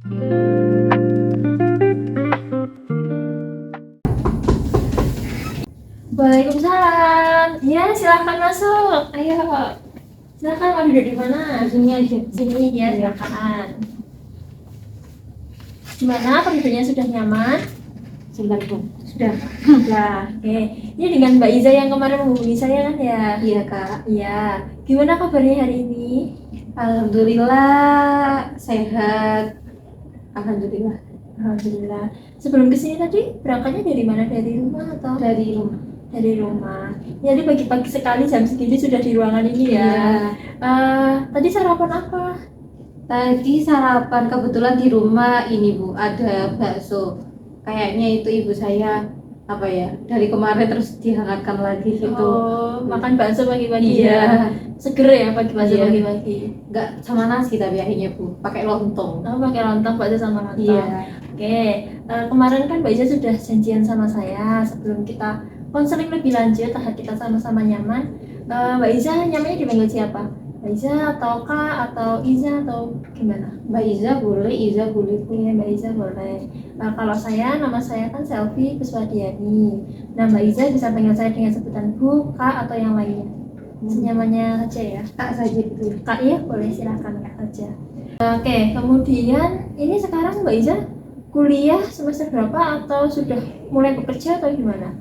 Waalaikumsalam. Ya, silakan masuk. Ayo. Silakan mau duduk di mana? Sini aja. Sini ya, silakan. Gimana penduduknya sudah nyaman? Sebentar, Bu. Sudah. Nah, oke. Ini dengan Mbak Iza yang kemarin menghubungi saya kan ya? Iya, Kak. Iya. Gimana kabarnya hari ini? Alhamdulillah sehat. Alhamdulillah. Alhamdulillah. Sebelum kesini tadi berangkatnya dari mana? Dari rumah atau? Dari rumah. Dari rumah. Jadi pagi-pagi sekali jam segini sudah di ruangan ini ya. Tadi sarapan apa? Tadi sarapan kebetulan di rumah ini, Bu, ada bakso. Kayaknya itu ibu saya apa ya, dari kemarin terus dihangatkan lagi gitu. Oh, makan bakso pagi-pagi Iya. ya. Seger ya pagi-pagi Iya. pagi-pagi. Enggak sama nasi tapi akhirnya, Bu, pakai lontong. Oh, pakai lontong, bakso sama lontong. Iya. Oke, kemarin kan Mbak Iza sudah janjian sama saya sebelum kita konseling lebih lanjut agar kita sama-sama nyaman. Mbak Iza nyamannya dipanggil siapa? Mbak Iza atau Kak atau Iza atau gimana? Mbak Iza boleh, Iza boleh. Iya, Mbak Iza boleh. Kalau saya, nama saya kan Selvi Kuswadiani. Nah, Mbak Iza bisa panggil saya dengan sebutan Bu, Kak atau yang lainnya. Senyamannya saja ya. Kak saja gitu. Kak ya, boleh silakan Kak aja. Oke, kemudian ini sekarang Mbak Iza kuliah semester berapa atau sudah mulai bekerja atau gimana?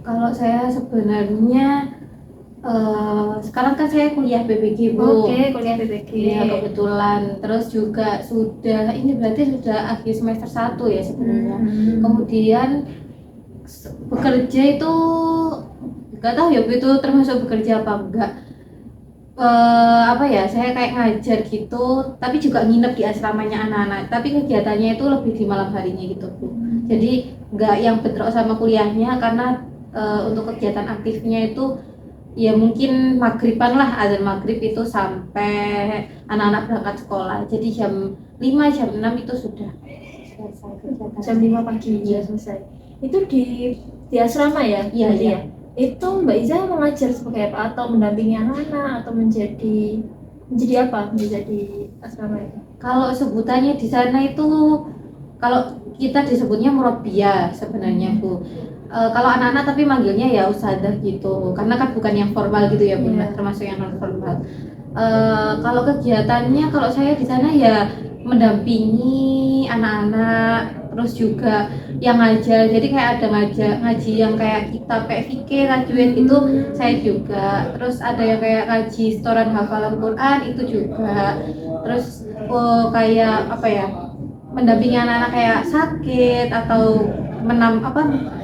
Kalau saya sebenarnya sekarang kan saya kuliah PPG, Bu. Oke, kuliah PPG. Iya, kebetulan. Terus juga sudah, ini berarti sudah akhir semester 1 ya sebenarnya. Kemudian bekerja itu nggak tahu ya, Bu, itu termasuk bekerja apa enggak. Apa ya, saya kayak ngajar gitu, tapi juga nginep di asramanya anak-anak. Tapi kegiatannya itu lebih di malam harinya gitu, Bu. Jadi nggak yang bentrok sama kuliahnya, karena untuk kegiatan aktifnya itu ya mungkin maghriban lah, azan maghrib itu sampai anak-anak berangkat sekolah. Jadi jam 5, jam 6 itu sudah selesai kegiatan. Jam 5 pagi ya selesai. Itu di asrama ya? Iya, Berarti iya. ya? Itu Mbak Iza mengajar sebagai apa? Atau mendampingi anak-anak atau menjadi apa? Menjadi asrama itu? Kalau sebutannya di sana itu, kalau kita disebutnya murabbiyah sebenarnya, Bu. Kalau anak-anak tapi manggilnya ya ustadzah gitu, karena kan bukan yang formal gitu ya, Bu, Iya. termasuk yang non formal. Kalau kegiatannya, kalau saya di sana ya mendampingi anak-anak, terus juga yang ngajar. Jadi kayak ada ngaji yang kayak kitab kayak fikih, tajwid itu saya juga. Terus ada yang kayak ngaji setoran hafalan Quran itu juga. Terus kayak apa ya, mendampingi anak-anak kayak sakit atau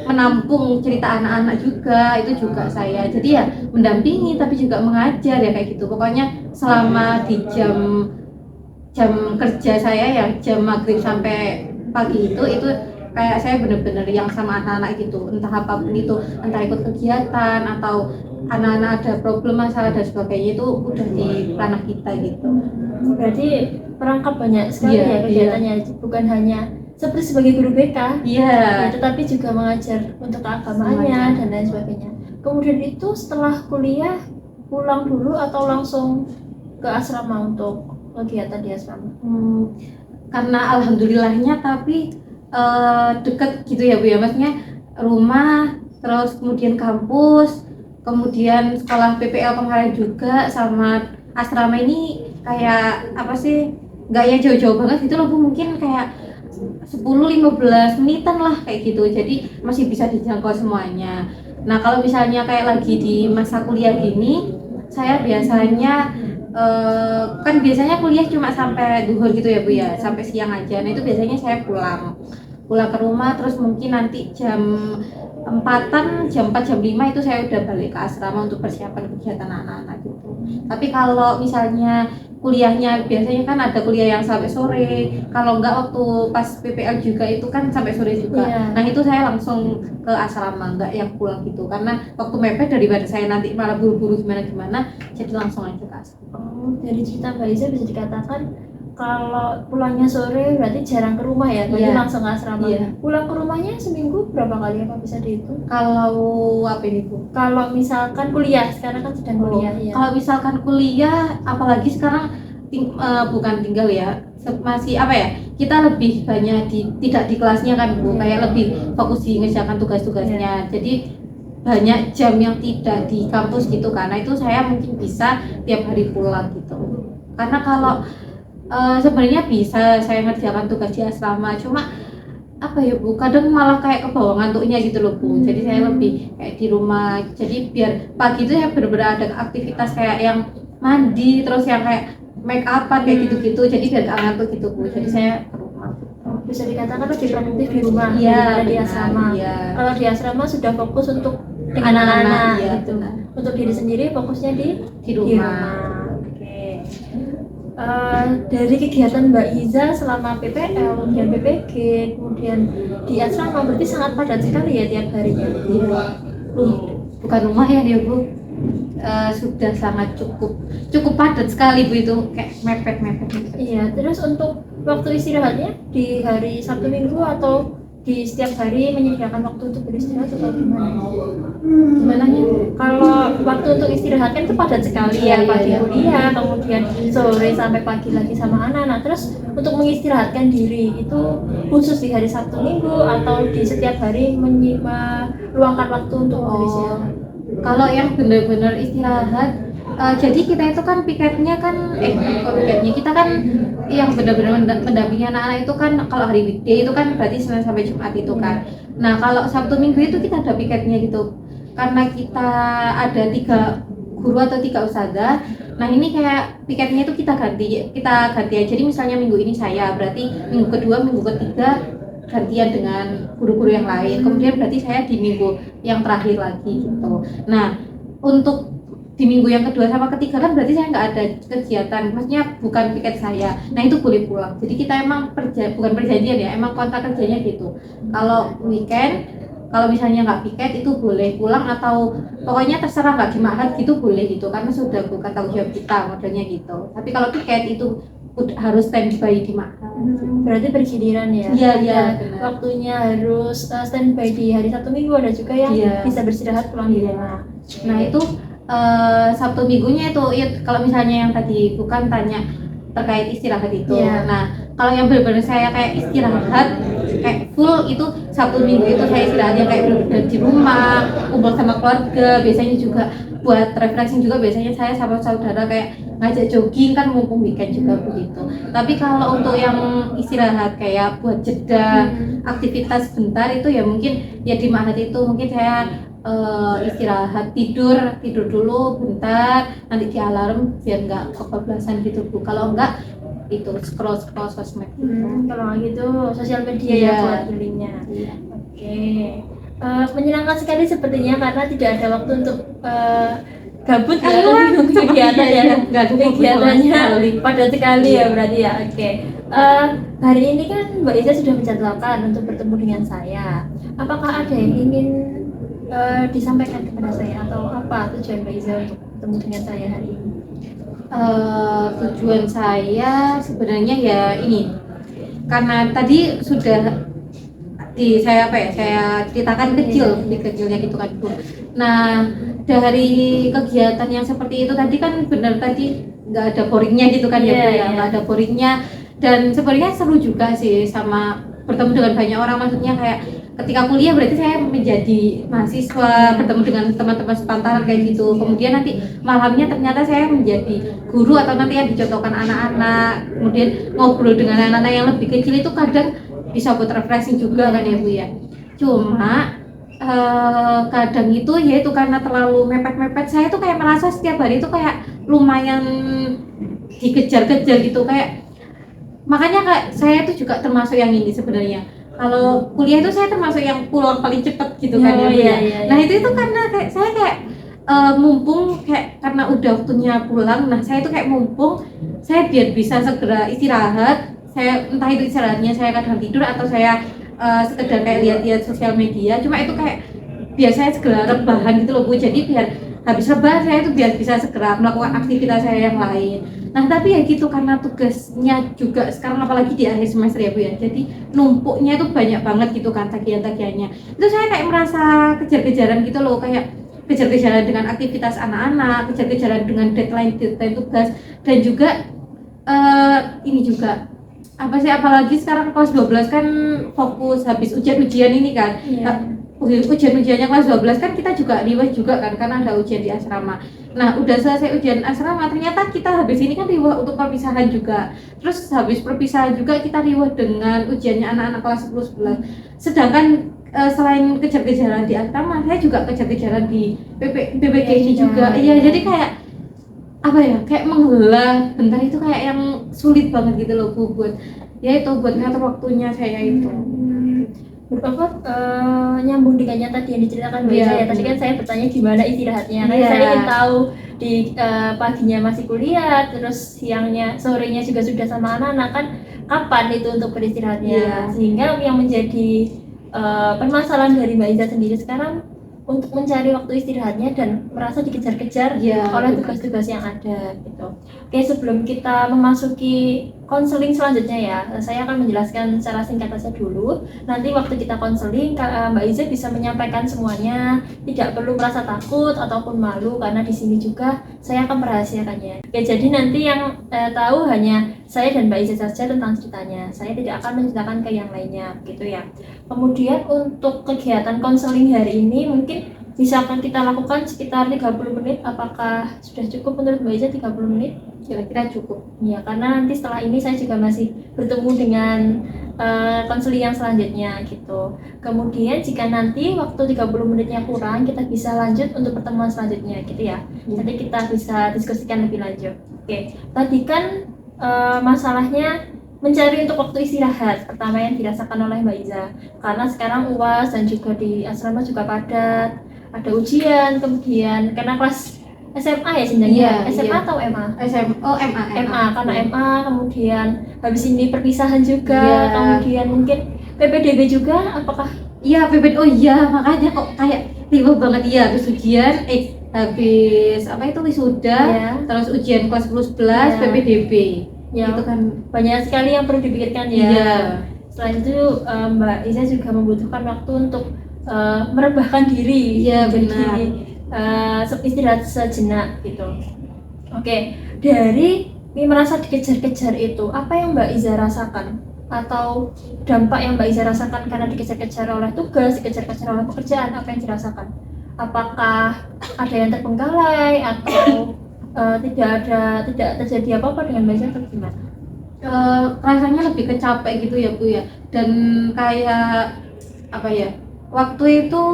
menampung cerita anak-anak juga, itu juga saya. Jadi ya mendampingi tapi juga mengajar ya kayak gitu. Pokoknya selama di jam kerja saya ya, jam maghrib sampai pagi itu kayak saya bener-bener yang sama anak-anak gitu, entah apapun itu, entah ikut kegiatan atau anak-anak ada problem masalah dan sebagainya, itu udah di ranah kita gitu. Berarti perangkap banyak sekali Iya, ya kegiatannya, bukan hanya seperti sebagai guru BK, Iya. ya, tetapi juga mengajar untuk keagamannya dan lain sebagainya. Kemudian itu setelah kuliah pulang dulu atau langsung ke asrama untuk kegiatan di asrama? Karena alhamdulillahnya tapi deket gitu ya, Bu ya, maksudnya rumah, terus kemudian kampus, kemudian sekolah PPL kemarin juga, sama asrama ini kayak apa sih, nggak yang jauh-jauh banget gitu loh, Bu, mungkin kayak 10-15 menitan lah kayak gitu, jadi masih bisa dijangkau semuanya. Nah, kalau misalnya kayak lagi di masa kuliah gini, saya biasanya kan biasanya kuliah cuma sampai duhur gitu ya, Bu ya, sampai siang aja. Nah, itu biasanya saya pulang ke rumah, terus mungkin nanti jam 4-an, jam 4, jam 5 itu saya udah balik ke asrama untuk persiapan kegiatan anak-anak gitu. Tapi kalau misalnya kuliahnya, biasanya kan ada kuliah yang sampai sore, kalau enggak waktu pas PPL juga itu kan sampai sore juga. Iya. Nah, itu saya langsung ke asrama, enggak yang pulang gitu, karena waktu mepet daripada saya nanti malah buru-buru gimana, jadi langsung aja ke asrama. Dari cerita Mbak Iza bisa dikatakan kalau pulangnya sore berarti jarang ke rumah ya, berarti Iya. langsung ke asrama. Iya. Pulang ke rumahnya seminggu berapa kali, apa bisa dihitung? Kalau apa ini, Bu? Kalau misalkan kuliah, sekarang kan sedang kuliah ya. Kalau misalkan kuliah, apalagi sekarang bukan tinggal ya, masih apa ya, kita lebih banyak tidak di kelasnya kan Bu, kayak lebih fokus di ngerjakan tugas-tugasnya. Jadi banyak jam yang tidak di kampus gitu, karena itu saya mungkin bisa tiap hari pulang gitu. Karena kalau sebenarnya bisa saya ngerjakan tugas di asrama, cuma apa ya Bu, kadang malah kayak kebawa ngantuknya gitu loh Bu. Jadi saya lebih kayak di rumah, jadi biar pagi itu saya benar-benar ada aktivitas kayak yang mandi, terus yang kayak make upan kayak gitu-gitu, jadi biar gak ngantuk gitu Bu. Jadi saya ke rumah. Bisa dikatakan lebih produktif di rumah Iya, daripada di benar, asrama. iya. Kalau di asrama sudah fokus untuk dengan Anak-anak, anak-anak iya, gitu. benar. Untuk diri sendiri fokusnya di Rumah. Oke. Dari kegiatan Mbak Iza selama PPL, kemudian PPG, kemudian di asrama berarti sangat padat sekali ya tiap harinya. Iya. Bukan rumah ya dia Bu. Sudah sangat cukup padat sekali Bu, itu kayak mepet-mepet gitu. Iya, terus untuk waktu istirahatnya di hari Sabtu Minggu atau di setiap hari menyediakan waktu untuk beristirahat atau gimana? Gimana ya? Kalau waktu untuk istirahat kan itu padat sekali ya, Iya, pagi iya. kuliah, kemudian sore sampai pagi lagi sama anak-anak. Terus untuk mengistirahatkan diri itu khusus di hari Sabtu Minggu atau di setiap hari meluangkan waktu untuk beristirahat? Kalau yang benar-benar istirahat, jadi kita itu kan piketnya kan piketnya kita kan yang benar-benar mendampingi anak-anak itu kan kalau hari weekday itu kan berarti Senin sampai Jumat itu kan. Nah kalau Sabtu Minggu itu kita ada piketnya gitu, karena kita ada 3 guru atau 3 ustadzah. Nah ini kayak piketnya itu kita ganti aja. Jadi misalnya minggu ini saya, berarti minggu kedua, minggu ketiga gantian dengan guru-guru yang lain. Kemudian berarti saya di minggu yang terakhir lagi gitu. Nah untuk di minggu yang kedua sama ketiga kan berarti saya nggak ada kegiatan, maksudnya bukan piket saya. Nah itu boleh pulang. Jadi kita emang bukan perjanjian ya, emang kontrak kerjanya gitu. Kalau weekend, kalau misalnya nggak piket itu boleh pulang, atau pokoknya terserah nggak di Ma'had gitu boleh gitu, karena sudah bukan tanggung jawab kita modelnya gitu. Tapi kalau piket itu harus standby di Ma'had. Berarti bergiliran ya? Iya, Ada iya, benar. waktunya harus standby di hari Sabtu Minggu, ada juga yang Iya. bisa beristirahat pulang di Iya. rumah. Nah itu Sabtu Minggunya itu ya, kalau misalnya yang tadi bukan tanya terkait istirahat itu. Iya. Nah kalau yang benar-benar saya kayak istirahat kayak full itu Sabtu Minggu itu saya istirahatnya kayak benar-benar di rumah, kumpul sama keluarga. Biasanya juga buat refreshing juga, biasanya saya sama saudara kayak ngajak jogging kan mumpung weekend juga begitu. Tapi kalau untuk yang istirahat kayak buat jeda aktivitas bentar itu ya mungkin ya di Ma'had itu mungkin saya istirahat tidur dulu bentar, nanti di alarm biar nggak kebablasan gitu Bu. Kalau enggak itu scroll sosmed gitu. Kalau nggak gitu sosial media Iya. ya buat healingnya. Iya. Oke. Menyenangkan sekali sepertinya karena tidak ada waktu untuk gabut ya, untuk kegiatan Iya, ya. nggak ada Kegiatannya sekali. padat sekali Iya. ya berarti ya. Oke. Hari ini kan Mbak Iza sudah menjadwalkan untuk bertemu dengan saya. Apakah ada yang ingin disampaikan kepada saya, atau apa tujuan Mbak Iza untuk bertemu dengan saya hari ini? Tujuan saya sebenarnya ya ini, karena tadi sudah saya ceritakan kecilnya gitu kan Bu. Nah dari kegiatan yang seperti itu tadi kan benar tadi nggak ada boringnya gitu kan ya Bu ya, nggak ada boringnya, dan sebenarnya seru juga sih sama bertemu dengan banyak orang. Maksudnya kayak ketika kuliah berarti saya menjadi mahasiswa, bertemu dengan teman-teman sepantaran kayak gitu. Kemudian nanti malamnya ternyata saya menjadi guru atau nanti yang dicontohkan anak-anak, kemudian ngobrol dengan anak-anak yang lebih kecil itu kadang bisa buat refreshing juga kan ya Bu ya. Cuma kadang itu ya itu karena terlalu mepet-mepet, saya tuh kayak merasa setiap hari itu kayak lumayan dikejar-kejar gitu, kayak makanya kayak saya tuh juga termasuk yang ini sebenarnya. Kalau kuliah itu saya termasuk yang pulang paling cepat gitu kan ya Bu ya. Nah itu karena kayak saya kayak mumpung kayak karena udah waktunya pulang, nah saya tuh kayak mumpung saya biar bisa segera istirahat. Saya entah itu istirahatnya saya kadang tidur atau saya sekedar kayak lihat-lihat sosial media, cuma itu kayak biar saya segera rebahan gitu loh Bu. Jadi biar habis rebahan saya itu biar bisa segera melakukan aktivitas saya yang lain. Nah tapi ya gitu, karena tugasnya juga sekarang apalagi di akhir semester ya Bu ya, jadi numpuknya itu banyak banget gitu kan tagihan-tagihannya. Itu saya kayak merasa kejar-kejaran gitu loh, kayak kejar-kejaran dengan aktivitas anak-anak, kejar-kejaran dengan deadline tugas, dan juga ini juga apa sih, apalagi sekarang kelas 12 kan fokus habis ujian-ujian ini kan. Iya. Ujian-ujiannya kelas 12 kan kita juga riwah juga kan karena ada ujian di asrama. Nah, udah selesai ujian asrama ternyata kita habis ini kan riwah untuk perpisahan juga. Terus habis perpisahan juga kita riwah dengan ujiannya anak-anak kelas 10 11. Sedangkan selain kejar-kejaran di asrama, saya juga kejar-kejaran di PPG ini juga. Iya, jadi kayak apa ya, kayak menghela bentar itu kayak yang sulit banget gitu loh Bu, buat ya itu buat ngatur waktunya saya itu. Bapak nyambung dengannya tadi yang diceritakan Mbak Iya, Iza ya. Tadi kan saya bertanya gimana istirahatnya. Kan Iya. saya ingin tahu di paginya masih kuliah, terus siangnya, sorenya juga sudah sama anak-anak kan kapan itu untuk beristirahatnya. Iya. Sehingga yang menjadi permasalahan dari Mbak Iza sendiri sekarang untuk mencari waktu istirahatnya dan merasa dikejar-kejar Iya, oleh benar. tugas-tugas yang ada gitu. Oke, sebelum kita memasuki konseling selanjutnya ya, saya akan menjelaskan secara singkat saja dulu. Nanti waktu kita konseling, Mbak Iza bisa menyampaikan semuanya, tidak perlu merasa takut ataupun malu karena di sini juga saya akan merahasiakannya. Oke, jadi nanti yang tahu hanya saya dan Mbak Iza saja tentang ceritanya. Saya tidak akan menceritakan ke yang lainnya, gitu ya. Kemudian untuk kegiatan konseling hari ini mungkin misalkan kita lakukan sekitar 30 menit, apakah sudah cukup menurut Mbak Iza 30 menit? Kira-kira cukup. Ya, karena nanti setelah ini saya juga masih bertemu dengan konseling yang selanjutnya gitu. Kemudian jika nanti waktu 30 menitnya kurang, kita bisa lanjut untuk pertemuan selanjutnya gitu ya. Nanti kita bisa diskusikan lebih lanjut. Oke, tadi kan masalahnya mencari untuk waktu istirahat pertama yang dirasakan oleh Mbak Iza. Karena sekarang UAS dan juga di asrama juga padat, ada ujian, kemudian karena kelas SMA ya jenjangnya, Iya, SMA iya. atau MA? MA Karena MA, kemudian habis ini perpisahan juga, Iya. kemudian mungkin PPDB juga, apakah? Iya, PPD. Oh iya, makanya kok kayak tiba banget ya habis ujian, habis apa itu wisuda, Iya. terus ujian kelas 10 11 Iya. PPDB. Ya, Itu kan banyak sekali yang perlu dipikirkan ya. iya. Selain itu Mbak Iza juga membutuhkan waktu untuk merebahkan diri, Iya, jadi benar. istirahat sejenak gitu. Oke, dari merasa dikejar-kejar itu, apa yang Mbak Iza rasakan? Atau dampak yang Mbak Iza rasakan karena dikejar-kejar oleh tugas, dikejar-kejar oleh pekerjaan, apa yang dirasakan? Apakah ada yang terbengkalai atau tidak terjadi apa-apa dengan Mbak Iza atau gimana? Rasanya lebih kecapek gitu ya Bu ya, dan kayak apa ya, waktu itu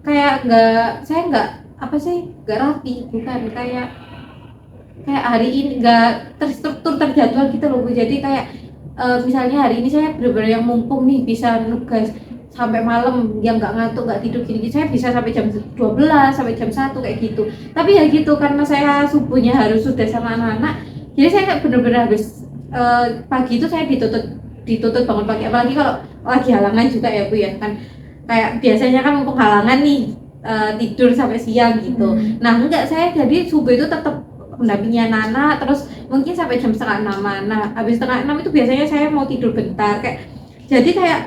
kayak saya nggak apa sih, nggak rapi, bukan kayak hari ini nggak terstruktur terjadwal gitu loh Bu. Jadi kayak misalnya hari ini saya benar-benar yang mumpung nih bisa nugas sampai malam yang nggak ngantuk nggak tidur gini, saya bisa sampai jam 12 sampai jam 1 kayak gitu. Tapi ya gitu, karena saya subuhnya harus sudah sama anak-anak, jadi saya kayak benar-benar habis pagi itu saya dituntut bangun pagi, apalagi kalau lagi halangan juga ya Bu ya kan, kayak biasanya kan mumpung halangan nih tidur sampai siang gitu. Nah enggak, saya jadi subuh itu tetap mendampingi anak-anak, terus mungkin sampai jam 5:30. Nah habis 5:30 itu biasanya saya mau tidur bentar, kayak jadi kayak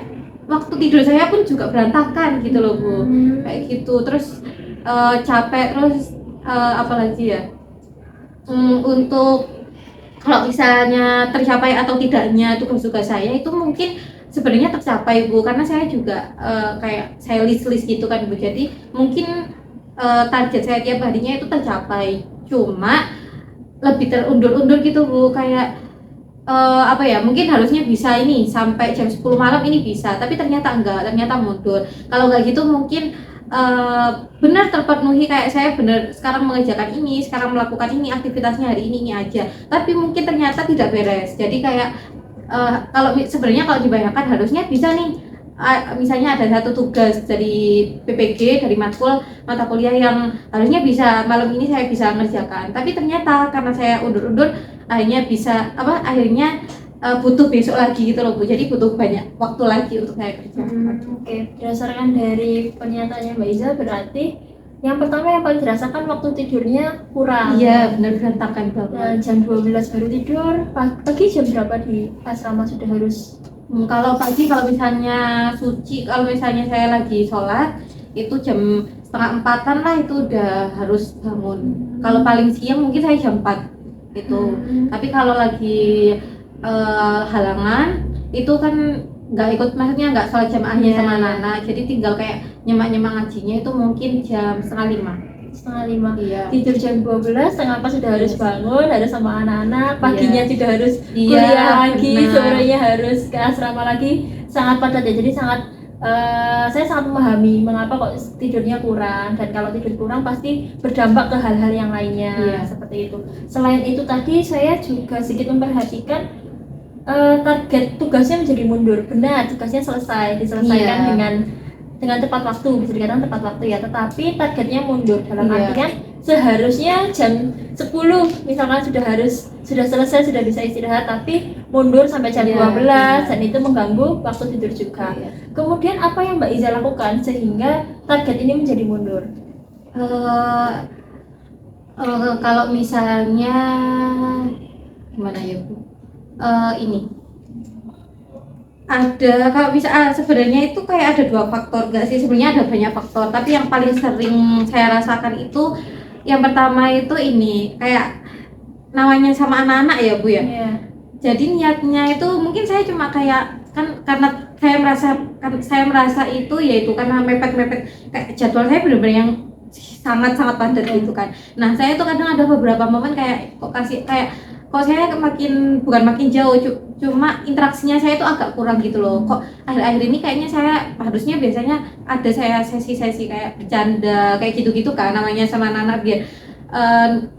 waktu tidur saya pun juga berantakan gitu loh Bu. Kayak gitu, terus capek, terus apalagi ya, untuk kalau misalnya tercapai atau tidaknya tugas-tugas saya itu mungkin sebenarnya tercapai Bu, karena saya juga kayak saya list gitu kan Bu, jadi mungkin target saya tiap harinya itu tercapai, cuma lebih terundur-undur gitu Bu, kayak apa ya, mungkin harusnya bisa ini sampai jam 10 malam ini bisa, tapi ternyata enggak, ternyata mundur. Kalau enggak gitu mungkin benar terpenuhi, kayak saya benar sekarang mengerjakan ini, sekarang melakukan ini, aktivitasnya hari ini aja, tapi mungkin ternyata tidak beres. Jadi kayak kalau sebenarnya kalau dibayangkan harusnya bisa nih, misalnya ada satu tugas dari PPG, dari matkul mata kuliah yang harusnya bisa malam ini saya bisa mengerjakan, tapi ternyata karena saya undur-undur akhirnya butuh besok lagi gitu loh Bu, jadi butuh banyak waktu lagi untuk saya kerja. Oke, berdasarkan dari pernyataannya Mbak Iza, berarti yang pertama yang paling dirasakan waktu tidurnya kurang. Iya, benar, berantakan banget. Jam 12 baru tidur, pagi jam berapa di asrama sudah harus? Kalau pagi, kalau misalnya suci, kalau misalnya saya lagi sholat itu jam 3:30 lah itu udah harus bangun. Kalau paling siang mungkin saya jam 4 itu. Tapi kalau lagi halangan itu kan nggak ikut, maksudnya nggak sholat jamaahnya Iya, sama iya. anak-anak, jadi tinggal kayak nyemak-nyemak ngajinya itu mungkin jam 4:30. 4:30. Iya. Tidur jam 12, setengah 4 sudah harus bangun, harus sama anak-anak, paginya Iya. juga harus Iya, kuliah lagi, benar. sorenya harus ke asrama lagi, sangat padat ya. Jadi saya sangat memahami mengapa kok tidurnya kurang, dan kalau tidur kurang pasti berdampak ke hal-hal yang lainnya. Iya. Seperti itu. Selain itu tadi saya juga sedikit memperhatikan target tugasnya menjadi mundur. Benar, tugasnya diselesaikan Iya. dengan tepat waktu, bisa dikatakan tepat waktu ya, tetapi targetnya mundur dalam Iya. artian seharusnya jam 10 misalkan sudah selesai, sudah bisa istirahat, tapi mundur sampai jam Iya, 12 iya. dan itu mengganggu waktu tidur juga. Iya. Kemudian apa yang Mbak Iza lakukan sehingga target ini menjadi mundur? Kalau misalnya gimana ya Bu? Ini ada, kalau bisa sebenarnya itu kayak ada 2 faktor, enggak sih, sebenarnya ada banyak faktor, tapi yang paling sering saya rasakan itu yang pertama itu ini kayak namanya sama anak-anak ya Bu ya. Iya. Jadi niatnya itu mungkin saya cuma kayak karena saya merasa itu yaitu karena mepet-mepet, kayak jadwal saya benar-benar yang sangat-sangat padat gitu kan. Nah, saya tuh kadang ada beberapa momen kayak kok saya bukan makin jauh, cuma interaksinya saya tuh agak kurang gitu loh. Kok akhir-akhir ini kayaknya saya harusnya biasanya ada saya sesi-sesi kayak bercanda kayak gitu-gitu kan, namanya sama anak-anak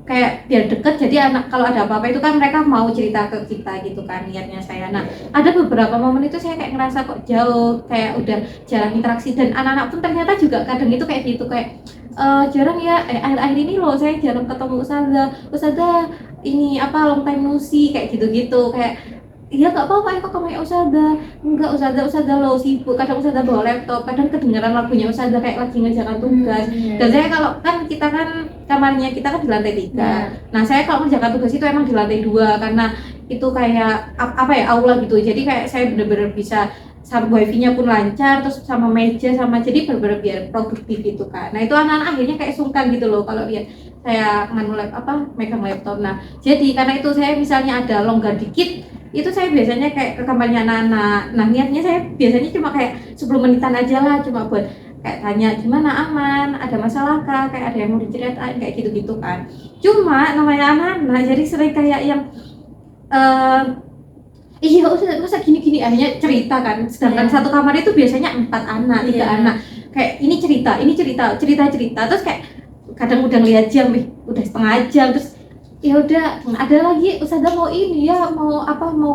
kayak biar deket, jadi anak kalau ada apa-apa itu kan mereka mau cerita ke kita gitu kan, niatnya saya. Nah, ada beberapa momen itu saya kayak ngerasa kok jauh, kayak udah jarang interaksi, dan anak-anak pun ternyata juga kadang itu kayak gitu, kayak jarang ya, akhir-akhir ini loh saya jarang ketemu Ustazah ini apa long time no see kayak gitu-gitu, kayak iya nggak apa-apa kok kamu ya enggak Ustazah lo sibuk, kadang Ustazah bawa laptop, kadang kedengaran lagunya Ustazah kayak lagi ngerjakan tugas. Dan saya kalau kan kita kan kamarnya kita kan di lantai 3. Nah, saya kalau ngerjakan tugas itu emang di lantai 2 karena itu kayak apa ya, aula gitu. Jadi kayak saya bener-bener bisa sama wifi-nya pun lancar, terus sama meja sama, jadi bener-bener biar produktif gitu kan. Nah, itu anak-anak akhirnya kayak sungkan gitu loh kalau lihat saya megang laptop. Nah, jadi karena itu saya misalnya ada longgar dikit, itu saya biasanya kayak ke kamarnya anak-anak. Nah, niatnya saya biasanya cuma kayak 10 menitan aja lah, cuma buat kayak tanya gimana, aman, ada masalah kah, kayak ada yang mau diceritain kayak gitu-gitu kan. Cuma namanya anak-anak jadi sering kayak yang iya masa gini-gini, akhirnya cerita kan, sedangkan satu kamar itu biasanya 4 anak, 3 anak, kayak ini cerita, terus kayak kadang udah ngeliat jam, udah setengah jam, terus ya udah ada lagi Ustazah mau ini ya, mau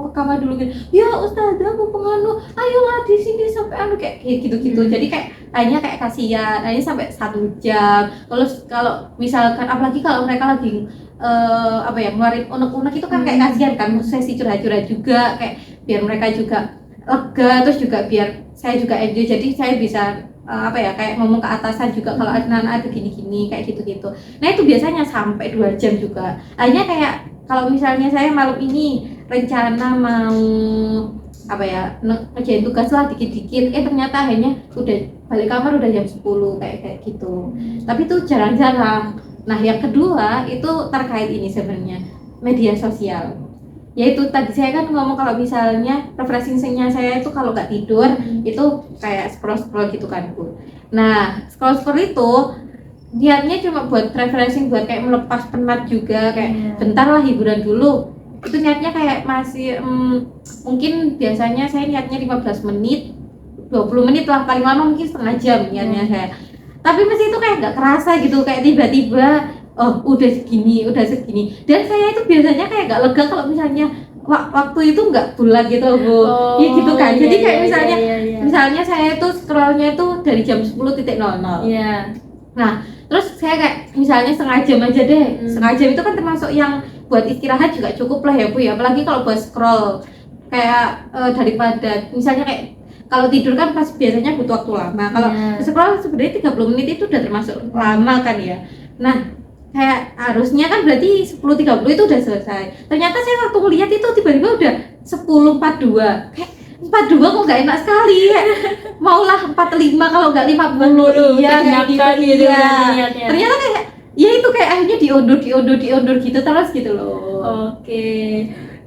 ke kamar dulu gitu, ya Ustazah mau penganu, ayolah di sini sampai kayak gitu-gitu. Jadi kayak akhirnya kayak kasihan, akhirnya sampai 1 jam. Terus kalau misalkan apalagi kalau mereka lagi ngeluarin unek-unek itu kan kayak kasihan kan, sesi curhat-curhat juga, kayak biar mereka juga lega, terus juga biar saya juga enjoy, jadi saya bisa kayak ngomong ke atasan juga kalau anak-anak ada gini-gini kayak gitu-gitu. Nah, itu biasanya sampai 2 jam juga. Akhirnya kayak kalau misalnya saya malam ini rencana mau ngerjain tugas lah dikit-dikit, ternyata akhirnya udah balik kamar udah jam 10 kayak gitu. Tapi itu jarang-jarang. Nah, yang kedua itu terkait ini sebenarnya media sosial. Yaitu tadi saya kan ngomong kalau misalnya refreshing-nya saya itu kalau nggak tidur itu kayak scroll gitu kan Bu. Nah, scroll itu niatnya cuma buat refreshing, buat kayak melepas penat juga, kayak bentar lah hiburan dulu. Itu niatnya kayak masih mungkin biasanya saya niatnya 15 menit 20 menit lah, paling lama mungkin setengah jam niatnya saya. Tapi masih itu kayak nggak kerasa gitu, kayak tiba-tiba udah segini, dan saya itu biasanya kayak nggak lega kalau misalnya waktu itu nggak bulat gitu Bu. Ya gitu kan, jadi kayak misalnya saya itu scrollnya itu dari jam 10.00. Nah, terus saya kayak misalnya setengah jam aja deh. Setengah jam itu kan termasuk yang buat istirahat juga cukup lah ya Bu ya, apalagi kalau buat scroll kayak daripada misalnya kayak kalau tidur kan pas biasanya butuh waktu lama, kalau scroll sebenarnya 30 menit itu udah termasuk lama kan ya. Nah, kayak harusnya kan berarti 10.30 itu udah selesai. Ternyata saya waktu melihat itu tiba-tiba udah 10.42. Kayak 42 kok nggak enak sekali ya. Maulah 45 kalau nggak 50. Iya kayak gitu. gitu Iya. kan niatnya. Ternyata kayak ya itu kayak akhirnya diundur gitu terus gitu loh. Oke.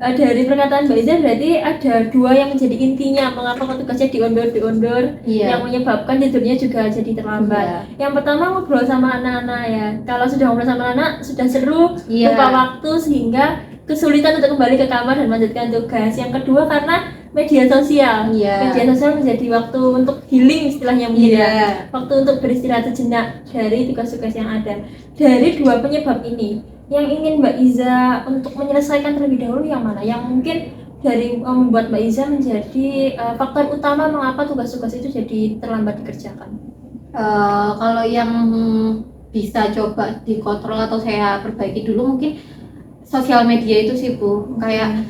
Dari perkataan Mbak Iza berarti ada dua yang menjadi intinya mengapa tugasnya diundur. Iya. Yang menyebabkan tidurnya juga jadi terlambat. Iya. Yang pertama ngobrol sama anak-anak ya. Kalau sudah ngobrol sama anak sudah seru, Iya. lupa waktu sehingga kesulitan untuk kembali ke kamar dan melanjutkan tugas. Yang kedua karena media sosial. Iya. Media sosial menjadi waktu untuk healing istilahnya mungkin Iya. ya. Waktu untuk beristirahat sejenak dari tugas-tugas yang ada. Dari dua penyebab ini, yang ingin Mbak Iza untuk menyelesaikan terlebih dahulu yang mana? Yang mungkin dari membuat Mbak Iza menjadi faktor utama mengapa tugas-tugas itu jadi terlambat dikerjakan. Kalau yang bisa coba dikontrol atau saya perbaiki dulu mungkin sosial media itu sih Bu. Kayak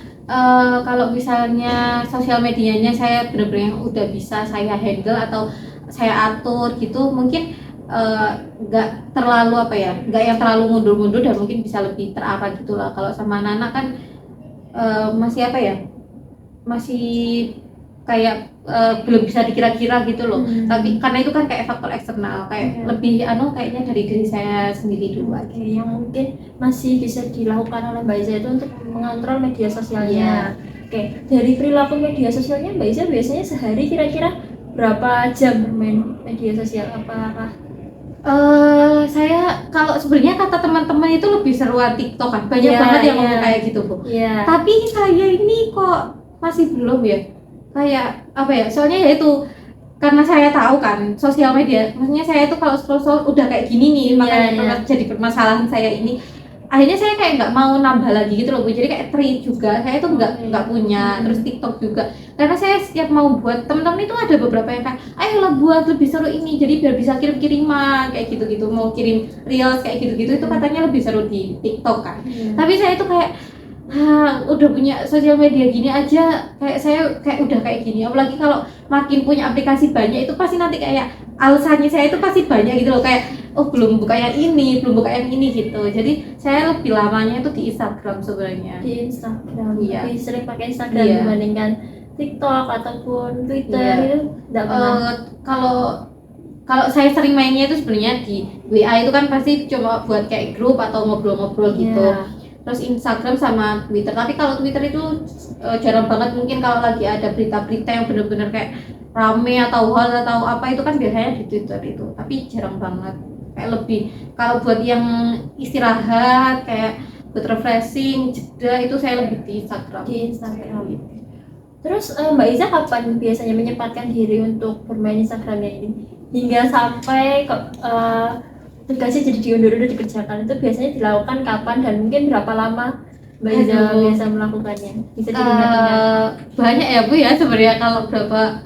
kalau misalnya sosial medianya saya benar-benar yang udah bisa saya handle atau saya atur gitu, mungkin nggak terlalu nggak yang terlalu mundur-mundur dan mungkin bisa lebih terarah gitulah. Kalau sama anak-anak kan masih masih kayak belum bisa dikira-kira gitu loh. Tapi karena itu kan kayak faktor eksternal, kayak lebih kayaknya dari diri saya sendiri dulu aja. Yang mungkin masih bisa dilakukan oleh Mbak Iza itu untuk mengontrol media sosialnya. Oke, dari perilaku media sosialnya Mbak Iza biasanya sehari kira-kira berapa jam bermain media sosial? Apakah saya kalau sebenarnya kata teman-teman itu lebih seruan TikTok kan, banyak banget yang ngomong kayak gitu Bu. Tapi saya ini kok masih belum ya, kayak soalnya ya itu karena saya tahu kan sosial media, maksudnya saya itu kalau scroll udah kayak gini nih, makanya jadi permasalahan saya ini. Akhirnya saya kayak nggak mau nambah lagi gitu loh Bu, jadi kayak Threads juga saya itu nggak punya, terus TikTok juga, karena saya setiap mau buat temen-temen itu ada beberapa yang kayak ayolah buat lebih seru ini, jadi biar bisa kirim-kiriman kayak gitu-gitu, mau kirim reels kayak gitu-gitu itu katanya lebih seru di TikTok kan. Tapi saya itu kayak udah punya sosial media gini aja kayak saya kayak udah kayak gini, apalagi kalau makin punya aplikasi banyak itu pasti nanti kayak alasannya saya itu pasti banyak gitu loh, kayak belum buka yang ini gitu. Jadi saya lebih lamanya itu di Instagram sebenarnya. Di Instagram. Iya. Lebih sering pakai Instagram dibandingkan TikTok ataupun Twitter itu enggak pernah. Kalau saya sering mainnya itu sebenarnya di WA itu kan pasti cuma buat kayak grup atau ngobrol-ngobrol gitu. Terus Instagram sama Twitter, tapi kalau Twitter itu jarang banget, mungkin kalau lagi ada berita-berita yang benar-benar kayak rame atau hal atau apa itu kan biasanya di Twitter itu, tapi jarang banget. Kayak lebih kalau buat yang istirahat kayak buat refreshing jeda itu saya lebih di Instagram. Terus Mbak Iza kapan biasanya menyempatkan diri untuk bermain Instagramnya ini hingga sampai tugasnya jadi diundur-undur dikerjakan, itu biasanya dilakukan kapan dan mungkin berapa lama Mbak Iza biasa melakukannya? Bisa diingat-ingat? Banyak ya Bu ya sebenarnya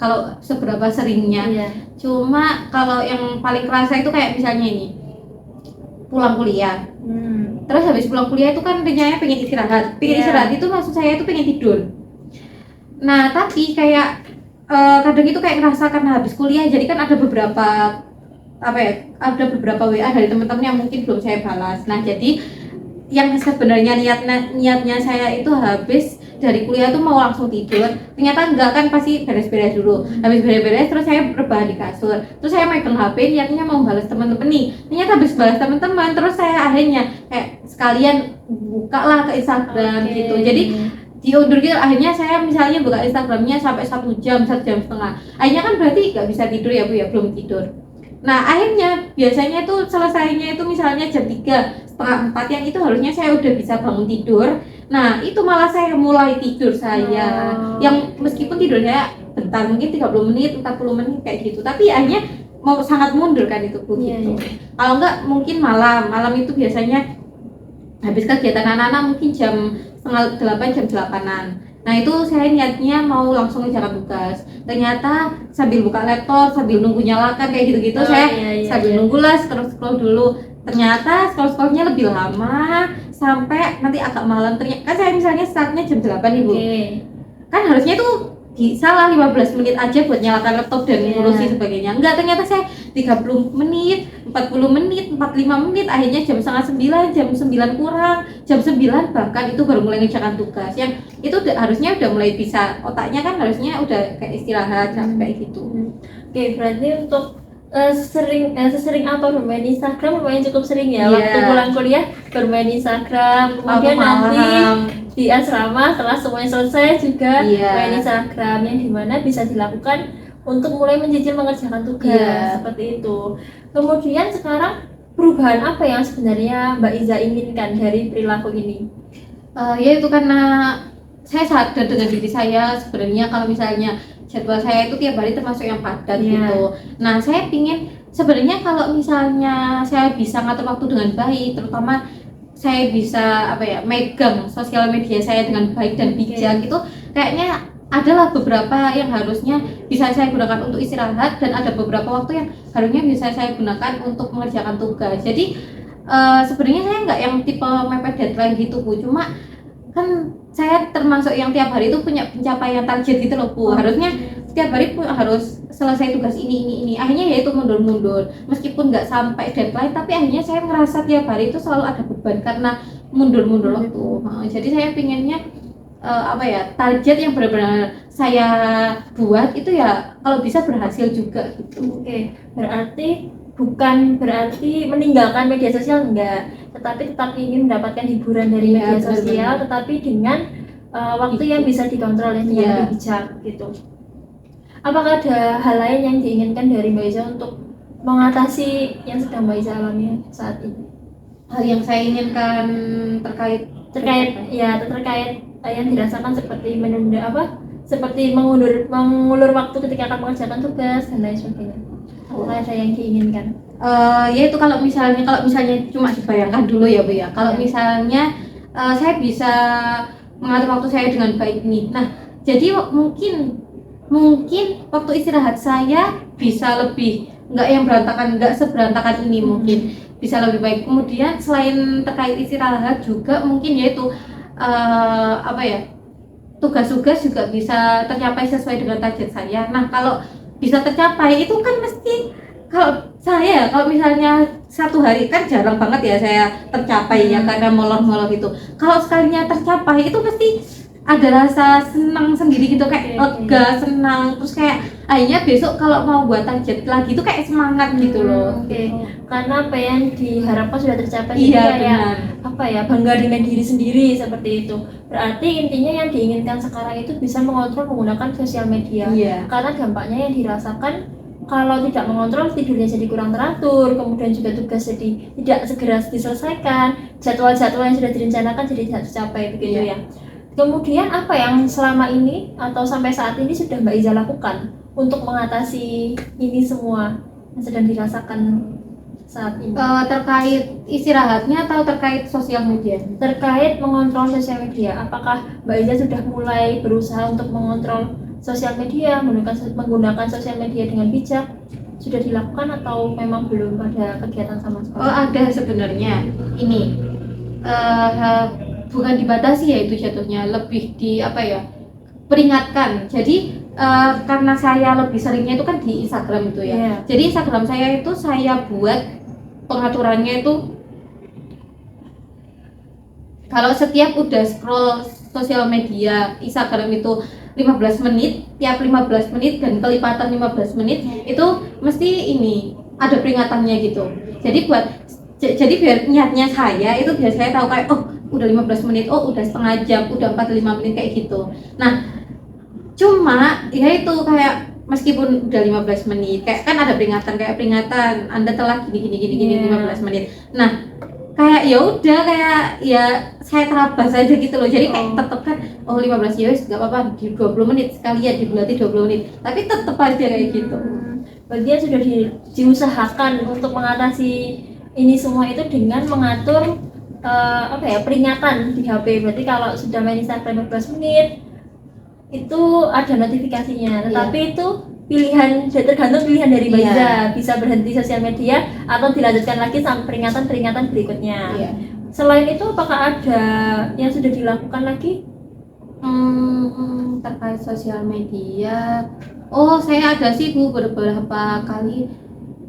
kalau seberapa seringnya. Cuma kalau yang paling kerasa itu kayak misalnya ini pulang kuliah. Terus habis pulang kuliah itu kan rencananya pengen istirahat. Istirahat itu maksud saya itu pengen tidur. Nah tapi kayak kadang itu kayak ngerasa karena habis kuliah jadi kan ada beberapa WA dari teman-teman yang mungkin belum saya balas. Nah jadi yang sebenarnya niatnya saya itu habis dari kuliah tuh mau langsung tidur, ternyata enggak, kan pasti beres-beres dulu. Habis beres-beres terus saya rebahan di kasur, terus saya megang HP niatnya mau balas teman-teman nih, ternyata habis balas teman-teman terus saya akhirnya kayak sekalian bukalah ke Instagram gitu. Jadi diundur gitu, akhirnya saya misalnya buka Instagramnya sampai 1 jam, 1 jam setengah, akhirnya kan berarti nggak bisa tidur ya Bu ya, belum tidur. Nah akhirnya biasanya itu selesainya itu misalnya jam 3:30, 4 yang itu harusnya saya udah bisa bangun tidur. Nah itu malah saya mulai tidur saya, yang meskipun tidurnya bentar, mungkin 30 menit, 40 menit kayak gitu, tapi akhirnya mau sangat mundur kan itu Bu gitu. Kalau enggak mungkin malam itu biasanya habis kegiatan anak-anak mungkin jam 7:30, jam 8-an. Nah itu saya niatnya mau langsung ngerjakan tugas, ternyata sambil buka laptop, sambil nunggu nyalakan kayak gitu-gitu, sambil nunggu lah scroll dulu, ternyata scrollnya lebih lama sampai nanti agak malam. Ternyata kan saya misalnya startnya jam 8 Ibu, kan harusnya tuh bisa lah 15 menit aja buat nyalakan laptop dan ngurusi sebagainya. Enggak, ternyata saya 30 menit, 40 menit, 45 menit, akhirnya jam setengah 9, jam 9 kurang, jam 9 bahkan itu baru mulai ngerjakan tugas. Yang itu harusnya udah mulai bisa, otaknya kan harusnya udah kayak istirahat kayak gitu. Oke, berarti untuk sesering apa bermain Instagram lumayan cukup sering ya. Iya. Waktu pulang kuliah bermain Instagram, kemudian nanti di asrama setelah semuanya selesai juga Iya. main Instagram, yang dimana bisa dilakukan untuk mulai mencicil mengerjakan tugas. Iya. Seperti itu. Kemudian sekarang perubahan apa yang sebenarnya Mbak Iza inginkan dari perilaku ini? Ya itu karena saya sadar dengan diri saya sebenarnya kalau misalnya jadwal saya itu tiap hari termasuk yang padat gitu. Nah, saya pingin sebenarnya kalau misalnya saya bisa ngatur waktu dengan baik, terutama saya bisa megang sosial media saya dengan baik dan bijak, itu kayaknya adalah beberapa yang harusnya bisa saya gunakan untuk istirahat, dan ada beberapa waktu yang harusnya bisa saya gunakan untuk mengerjakan tugas. Jadi sebenarnya saya nggak yang tipe mepet deadline gitu Bu, cuma kan saya termasuk yang tiap hari itu punya pencapaian target gitu loh Bu. Harusnya setiap hari pun harus selesai tugas ini. Akhirnya ya itu mundur-mundur. Meskipun nggak sampai deadline, tapi akhirnya saya merasa tiap hari itu selalu ada beban karena mundur-mundur waktu. Jadi saya pinginnya target yang benar-benar saya buat itu ya kalau bisa berhasil juga gitu. Oke, berarti bukan berarti meninggalkan media sosial, enggak, tetapi tetap ingin mendapatkan hiburan dari media sosial, tetapi dengan waktu yang bisa dikontrol yang lebih bijak gitu. Apakah ada hal lain yang diinginkan dari Mbak Iza untuk mengatasi yang sedang Mbak Iza alami saat ini? Hal yang saya inginkan terkait yang dirasakan seperti menunda seperti mengulur waktu ketika akan mengerjakan tugas dan lain sebagainya. Apakah ada yang diinginkan? Ya itu kalau misalnya cuma dibayangkan dulu ya Bu ya. Kalau misalnya saya bisa mengatur waktu saya dengan baik nih. Nah, jadi mungkin waktu istirahat saya bisa lebih nggak seberantakan ini, mungkin bisa lebih baik. Kemudian selain terkait istirahat juga mungkin yaitu tugas-tugas juga bisa tercapai sesuai dengan target saya. Nah, kalau bisa tercapai itu kan mesti, kalau misalnya satu hari kan jarang banget ya saya tercapai ya karena molor-molor itu. Kalau sekalinya tercapai itu pasti ada rasa senang sendiri gitu, kayak lega, senang, terus kayak akhirnya besok kalau mau buat target lagi itu kayak semangat gitu loh. Karena apa yang diharapkan sudah tercapai. Iya, kayak bangga dengan diri sendiri seperti itu. Berarti intinya yang diinginkan sekarang itu bisa mengontrol menggunakan sosial media. Karena dampaknya yang dirasakan kalau tidak mengontrol, tidurnya jadi kurang teratur, kemudian juga tugas jadi tidak segera diselesaikan, jadwal-jadwal yang sudah direncanakan jadi tidak tercapai begitu ya. Kemudian apa yang selama ini atau sampai saat ini sudah Mbak Iza lakukan untuk mengatasi ini semua yang sedang dirasakan saat ini? Terkait istirahatnya atau terkait sosial media? Terkait mengontrol sosial media, apakah Mbak Iza sudah mulai berusaha untuk mengontrol sosial media, menggunakan sosial media dengan bijak? Sudah dilakukan atau memang belum ada kegiatan sama sekali? Ada sebenarnya. Ini bukan dibatasi ya, itu jatuhnya lebih peringatkan. Jadi karena saya lebih seringnya itu kan di Instagram itu ya. Jadi Instagram saya itu saya buat pengaturannya itu kalau setiap udah scroll sosial media Instagram itu 15 menit, tiap 15 menit dan kelipatan 15 menit itu mesti ada peringatannya gitu. Jadi biar niatnya saya itu biar saya tahu kayak udah 15 menit, udah setengah jam, udah 45 menit kayak gitu. Nah, cuma ya itu kayak meskipun udah 15 menit kayak kan ada peringatan Anda telah gini 15 menit. Nah, kayak ya udah kayak ya saya terabas aja gitu loh. Jadi kayak tetep kan 15 ya wis enggak apa-apa di 20 menit sekalian dibulat 20 menit. Tapi tetep aja kayak gitu. Bagian sudah diusahakan untuk mengatasi ini semua itu dengan mengatur peringatan di HP. Berarti kalau sudah main Instagram 15 menit itu ada notifikasinya, tetapi itu tergantung pilihan dari Mbak Iza, bisa berhenti sosial media atau dilanjutkan lagi sampai peringatan berikutnya. Selain itu apakah ada yang sudah dilakukan lagi terkait sosial media? Saya ada sih Bu, beberapa kali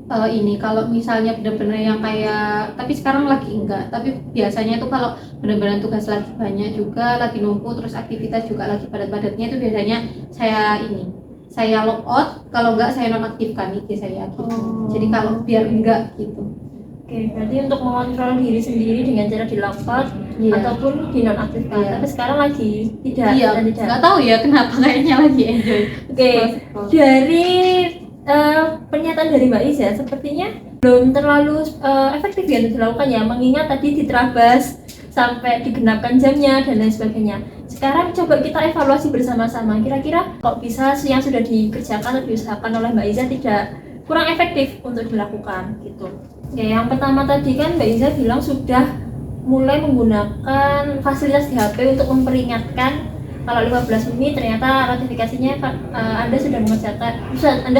ini kalau misalnya benar-benar yang kayak, tapi sekarang lagi enggak, tapi biasanya itu kalau benar-benar tugas lagi banyak juga, lagi numpuk, terus aktivitas juga lagi padat-padatnya, itu biasanya saya log out, kalau enggak saya nonaktifkan IG saya gitu. Jadi kalau biar enggak gitu. Oke, berarti untuk mengontrol diri sendiri dengan cara di log out ataupun di nonaktifkan. Iya. Tapi sekarang lagi tidak. Iya, dan tidak. nggak tahu ya kenapa kayaknya lagi enjoy. Oke, dari pernyataan dari Mbak Iza sepertinya belum terlalu efektif ya untuk dilakukan ya, mengingat tadi diterabas sampai digenapkan jamnya dan lain sebagainya. Sekarang coba kita evaluasi bersama-sama, kira-kira kok bisa yang sudah dikerjakan atau diusahakan oleh Mbak Iza tidak kurang efektif untuk dilakukan gitu. Oke, yang pertama tadi kan Mbak Iza bilang sudah mulai menggunakan fasilitas di HP untuk memperingatkan kalau 15 menit ternyata notifikasinya Anda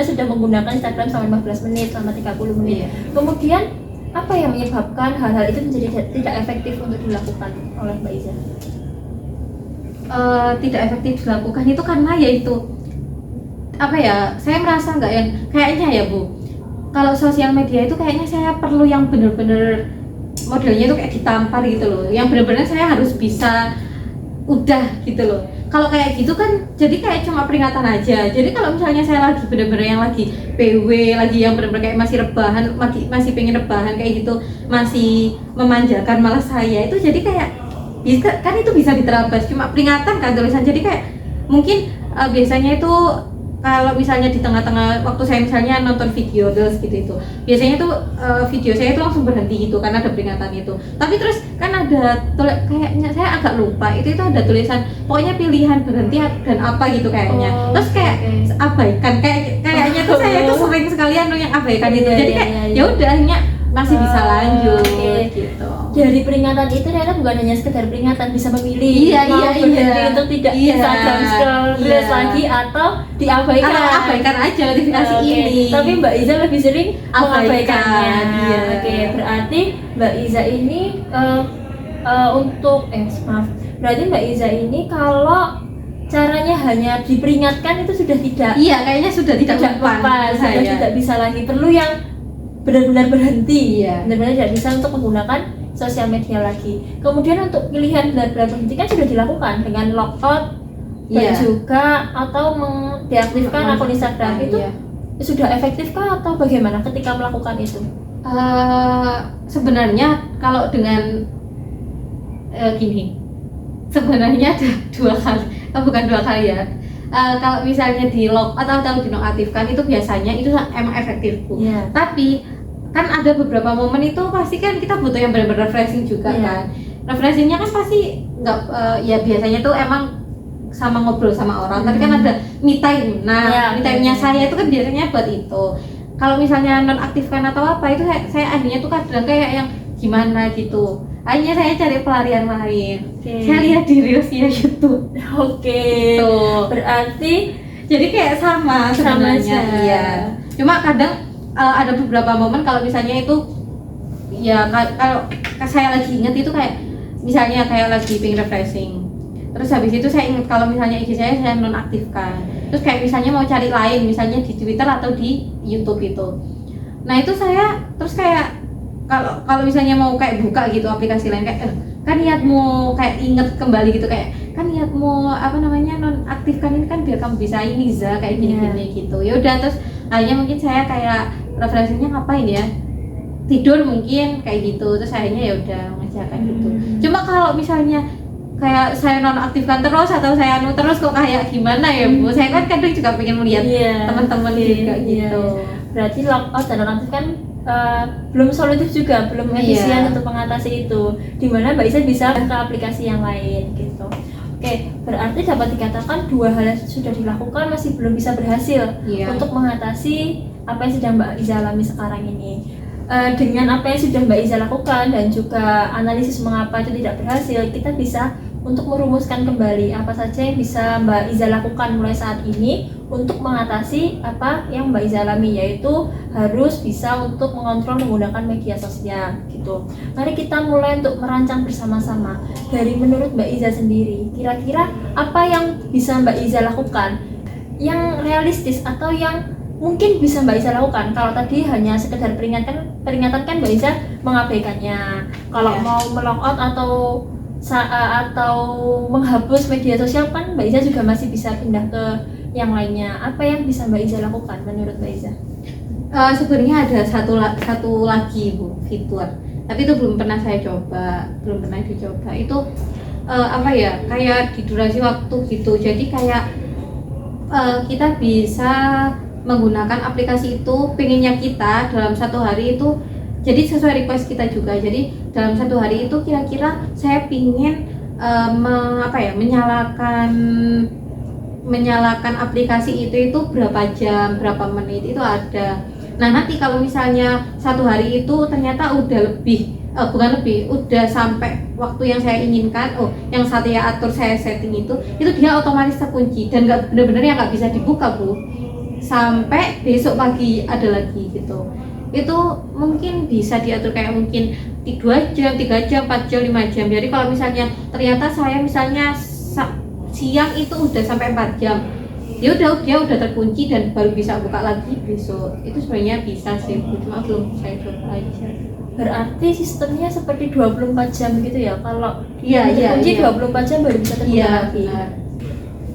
sudah menggunakan Instagram selama 15 menit, selama 30 menit. Kemudian apa yang menyebabkan hal-hal itu menjadi tidak efektif untuk dilakukan oleh Mbak Iza? Tidak efektif dilakukan itu karena yaitu apa ya, saya merasa nggak yang kayaknya ya Bu, kalau sosial media itu kayaknya saya perlu yang bener-bener modelnya itu kayak ditampar gitu loh, yang bener-bener saya harus bisa udah gitu loh. Kalau kayak gitu kan jadi kayak cuma peringatan aja. Jadi kalau misalnya saya lagi bener-bener yang lagi PW, lagi yang bener-bener kayak masih rebahan, masih pengen rebahan kayak gitu, masih memanjakan malah saya itu jadi kayak kan itu bisa diterabas cuma peringatan kan tulisan. Jadi kayak mungkin biasanya itu kalau misalnya di tengah-tengah waktu saya misalnya nonton video terus gitu itu biasanya tuh video saya itu langsung berhenti gitu karena ada peringatan itu. Tapi terus kan ada kayaknya saya agak lupa itu ada tulisan pokoknya pilihan berhenti dan apa gitu kayaknya. Terus kayak abaikan kayaknya tuh saya tuh sering sekali yang abaikan itu. Jadi kayak ya udah akhirnya masih bisa lanjut gitu. Dari peringatan itu ternyata bukan hanya sekedar peringatan, bisa memilih mau berhenti untuk tidak Instagram scroll lagi atau abaikan aja notifikasi ini. Tapi Mbak Iza lebih sering mengabaikannya. Oke, berarti Mbak Iza ini berarti Mbak Iza ini kalau caranya hanya diperingatkan itu sudah tidak. Iya, kayaknya sudah tidak lepas, sudah tidak bisa lagi, perlu yang benar-benar berhenti, benar-benar tidak bisa untuk menggunakan sosial media lagi. Kemudian untuk pilihan benar-benar berhenti kan sudah dilakukan dengan logout dan juga atau deaktifkan akun Instagram itu sudah efektifkah atau bagaimana ketika melakukan itu? Sebenarnya kalau dengan gini, sebenarnya ada 2 kali, bukan 2 kali ya. Kalau misalnya di lock atau di nonaktifkan itu biasanya itu emang efektif Bu. Tapi kan ada beberapa momen itu pasti kan kita butuh yang benar-benar refreshing juga kan. Refreshingnya kan pasti nggak ya biasanya tuh emang sama ngobrol sama orang. Tapi kan ada me time. Nah, me time-nya saya itu kan biasanya buat itu. Kalau misalnya nonaktifkan atau apa itu saya akhirnya tuh kadang kayak yang gimana gitu. Akhirnya saya cari pelarian lain. Saya lihat di reelsnya YouTube. Gitu. Berarti jadi kayak sama sebenarnya. Iya. Cuma kadang ada beberapa momen kalau misalnya itu ya kalau saya lagi inget itu kayak misalnya kayak lagi pengen refreshing. Terus habis itu saya ingat kalau misalnya IG saya nonaktifkan. Terus kayak misalnya mau cari lain misalnya di Twitter atau di YouTube itu. Nah, itu saya terus kayak kalau misalnya mau kayak buka gitu aplikasi lain kayak kan niatmu kayak inget kembali gitu kayak kan niatmu nonaktifkan ini kan biar kamu bisa ini kayak gini-gini gitu. Ya udah terus akhirnya mungkin saya kayak refreshingnya ngapain ya, tidur mungkin kayak gitu. Terus akhirnya ya udah mengerjakan gitu. Cuma kalau misalnya kayak saya nonaktifkan terus atau saya terus kok kayak gimana ya Bu, saya kan kadang juga pengen melihat teman-teman juga gitu. Berarti logout dan nonaktifkan belum solutif juga, belum efisien untuk mengatasi itu, dimana Mbak Iza bisa ke aplikasi yang lain gitu. Oke, berarti dapat dikatakan 2 hal yang sudah dilakukan masih belum bisa berhasil untuk mengatasi apa yang sedang Mbak Iza alami sekarang ini. Dengan apa yang sudah Mbak Iza lakukan dan juga analisis mengapa itu tidak berhasil, kita bisa untuk merumuskan kembali apa saja yang bisa Mbak Iza lakukan mulai saat ini untuk mengatasi apa yang Mbak Iza alami, yaitu harus bisa untuk mengontrol menggunakan media sosial gitu. Mari kita mulai untuk merancang bersama-sama. Dari menurut Mbak Iza sendiri, kira-kira apa yang bisa Mbak Iza lakukan yang realistis atau yang mungkin bisa Mbak Iza lakukan. Kalau tadi hanya sekedar peringatan kan Mbak Iza mengabaikannya. Kalau Iya. mau melogout atau menghapus media sosial kan Mbak Iza juga masih bisa pindah ke yang lainnya. Apa yang bisa Mbak Iza lakukan menurut Mbak Iza? Sebenarnya ada satu lagi Bu, fitur, tapi itu belum pernah dicoba. Itu apa ya, kayak di durasi waktu gitu. Jadi kayak kita bisa menggunakan aplikasi itu, pengennya kita dalam satu hari itu, jadi sesuai request kita juga. Jadi dalam satu hari itu kira-kira saya pingin menyalakan aplikasi itu berapa jam, berapa menit itu ada. Nah nanti kalau misalnya satu hari itu ternyata udah udah sampai waktu yang saya inginkan, yang saya atur, saya setting itu dia otomatis terkunci dan nggak bener-bener yang nggak bisa dibuka Bu, sampai besok pagi ada lagi gitu. Itu mungkin bisa diatur kayak mungkin 2 jam, 3 jam, 4 jam, 5 jam. Jadi kalau misalnya ternyata saya misalnya siang itu udah sampai 4 jam, dia udah terkunci dan baru bisa buka lagi besok. Itu sebenarnya bisa sih, cuma belum saya coba aja. Berarti sistemnya seperti 24 jam gitu ya? Kalau Iya. 24 jam baru bisa terbuka lagi. Benar.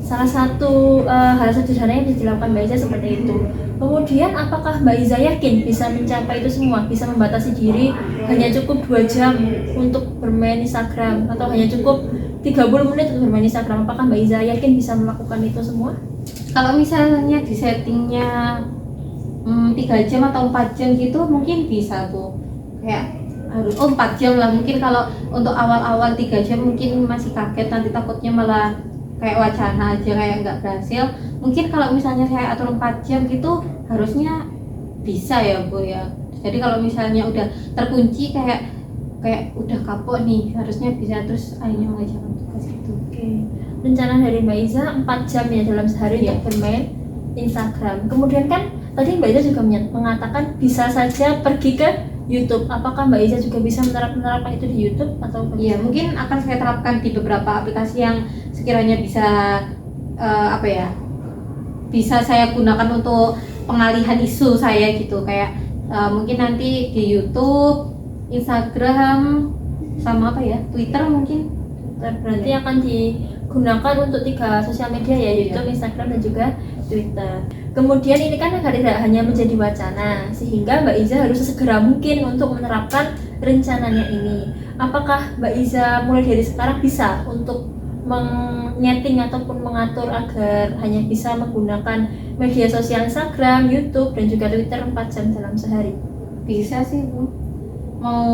Salah satu hal sederhana yang bisa dilakukan Mbak Iza seperti itu. Kemudian apakah Mbak Iza yakin bisa mencapai itu semua? Bisa membatasi diri hanya cukup 2 jam untuk bermain Instagram atau hanya cukup 30 menit untuk bermain Instagram? Apakah Mbak Iza yakin bisa melakukan itu semua? Kalau misalnya di settingnya 3 jam atau 4 jam gitu mungkin bisa tuh, kayak harus 4 jam lah. Mungkin kalau untuk awal-awal 3 jam mungkin masih kaget, nanti takutnya malah kayak wacana aja, kayak nggak berhasil. Mungkin kalau misalnya saya atur 4 jam gitu harusnya bisa ya Bu ya. Jadi kalau misalnya udah terkunci kayak udah kapok nih, harusnya bisa terus akhirnya mengerjakan tugas itu. Oke. Rencana dari Mbak Iza 4 jam ya dalam sehari untuk bermain Instagram. Kemudian kan tadi Mbak Iza juga mengatakan bisa saja pergi ke YouTube. Apakah Mbak Iza juga bisa menerapkan itu di YouTube atau Iya, mungkin akan saya terapkan di beberapa aplikasi yang sekiranya bisa bisa saya gunakan untuk pengalihan isu saya gitu. Kayak mungkin nanti di YouTube, Instagram, sama Twitter mungkin. Berarti akan digunakan untuk 3 sosial media ya, YouTube, Instagram dan juga Twitter. Kemudian ini kan agar tidak hanya menjadi wacana, sehingga Mbak Iza harus sesegera mungkin untuk menerapkan rencananya ini. Apakah Mbak Iza mulai dari sekarang bisa untuk menyeting ataupun mengatur agar hanya bisa menggunakan media sosial Instagram, YouTube dan juga Twitter 4 jam dalam sehari? Bisa sih Bu. Mau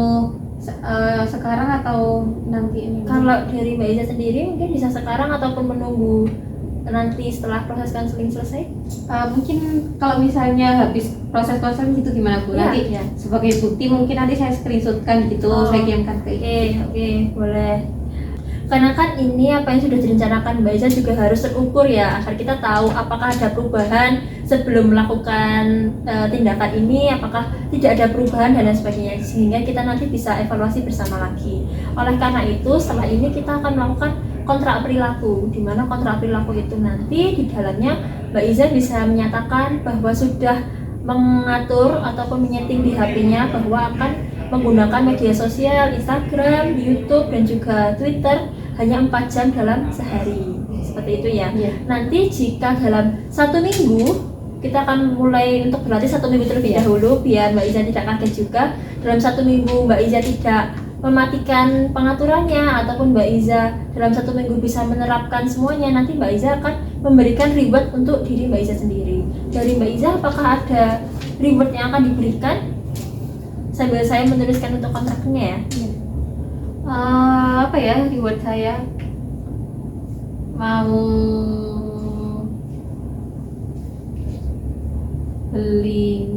sekarang atau nanti ini? Kalau dari Mbak Iza sendiri mungkin bisa sekarang ataupun menunggu nanti setelah proses konseling selesai? Mungkin kalau misalnya habis proses konseling gitu gimana Bu? Nanti sebagai bukti mungkin nanti saya screenshotkan gitu, saya kirimkan ke Oke, boleh. Karena kan ini apa yang sudah direncanakan Mbak Iza juga harus terukur ya, agar kita tahu apakah ada perubahan sebelum melakukan tindakan ini, apakah tidak ada perubahan dan lain sebagainya, sehingga kita nanti bisa evaluasi bersama lagi. Oleh karena itu setelah ini kita akan melakukan kontrak perilaku, di mana kontrak perilaku itu nanti di dalamnya Mbak Iza bisa menyatakan bahwa sudah mengatur ataupun menyeting di HP-nya bahwa akan menggunakan media sosial Instagram, YouTube dan juga Twitter hanya 4 jam dalam sehari, seperti itu ya. Nanti jika dalam 1 minggu kita akan mulai untuk berlatih 1 minggu terlebih dahulu biar Mbak Iza tidak kaget juga. Dalam 1 minggu Mbak Iza tidak mematikan pengaturannya ataupun Mbak Iza dalam 1 minggu bisa menerapkan semuanya, nanti Mbak Iza akan memberikan reward untuk diri Mbak Iza sendiri. Dari Mbak Iza apakah ada reward yang akan diberikan? Sambil saya menuliskan untuk kontraknya ya. Reward saya mau beli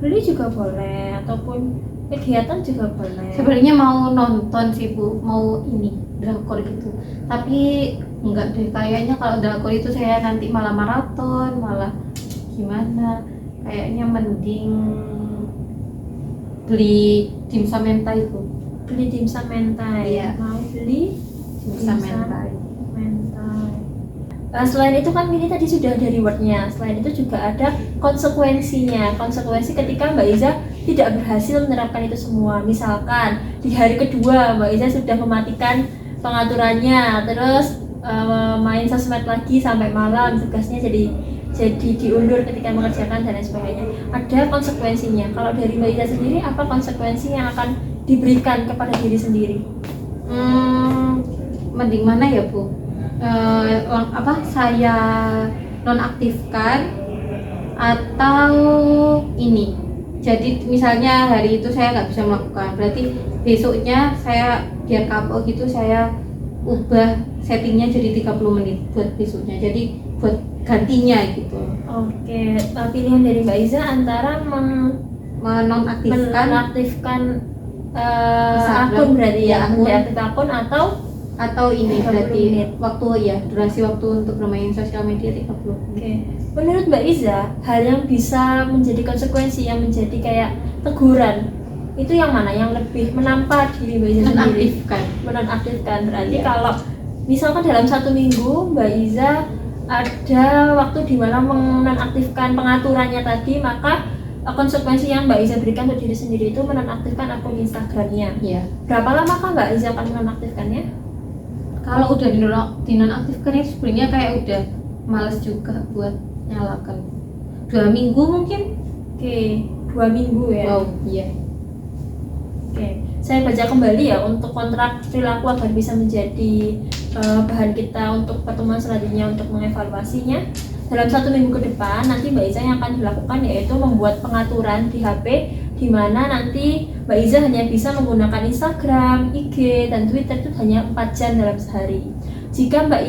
beli juga boleh ataupun kegiatan juga boleh. Sebenarnya mau nonton sih Bu, mau ini drakor gitu, tapi enggak deh, kayaknya kalau drakor itu saya nanti malah maraton, malah gimana, kayaknya mending beli dimsum mentai itu. Beli dimsum mentai. Iya. Mau beli dimsum mentai. Selain itu kan ini tadi sudah ada rewardnya, selain itu juga ada konsekuensinya. Konsekuensi ketika Mbak Iza tidak berhasil menerapkan itu semua. Misalkan di hari kedua Mbak Iza sudah mematikan pengaturannya, terus main sosmed lagi sampai malam, tugasnya jadi diundur ketika mengerjakan dan lain sebagainya. Ada konsekuensinya. Kalau dari Mbak Iza sendiri, apa konsekuensi yang akan diberikan kepada diri sendiri? Mending mana ya Bu? Saya nonaktifkan atau ini, jadi misalnya hari itu saya nggak bisa melakukan, berarti besoknya saya biar kapok gitu, saya ubah settingnya jadi 30 menit buat besoknya, jadi buat gantinya gitu. Oke, pilihan dari Mbak Iza antara menonaktifkan akun berarti ya, mendeaktifkan akun atau ini berarti waktu ya, durasi waktu untuk bermain sosial media 30 menit. Oke. Menurut Mbak Iza, hal yang bisa menjadi konsekuensi, yang menjadi kayak teguran, itu yang mana yang lebih menampak diri Mbak Iza sendiri? Menonaktifkan. Berarti kalau misalkan dalam 1 minggu Mbak Iza ada waktu di mana menonaktifkan pengaturannya tadi, maka konsekuensi yang Mbak Iza berikan untuk diri sendiri itu menonaktifkan akun Instagramnya. Iya. Berapa lama kan Mbak Iza akan menonaktifkannya? Kalau udah dinonaktifkan itu sebenarnya kayak udah males juga buat nyalakan. 2 minggu mungkin. Oke, 2 minggu ya. Wow, iya. Oke, saya baca kembali ya untuk kontrak perilaku agar bisa menjadi bahan kita untuk pertemuan selanjutnya untuk mengevaluasinya. Dalam 1 minggu ke depan nanti Mbak Iza yang akan dilakukan yaitu membuat pengaturan di HP, di mana nanti Mbak Iza hanya bisa menggunakan Instagram, IG, dan Twitter itu hanya 4 jam dalam sehari. Jika Mbak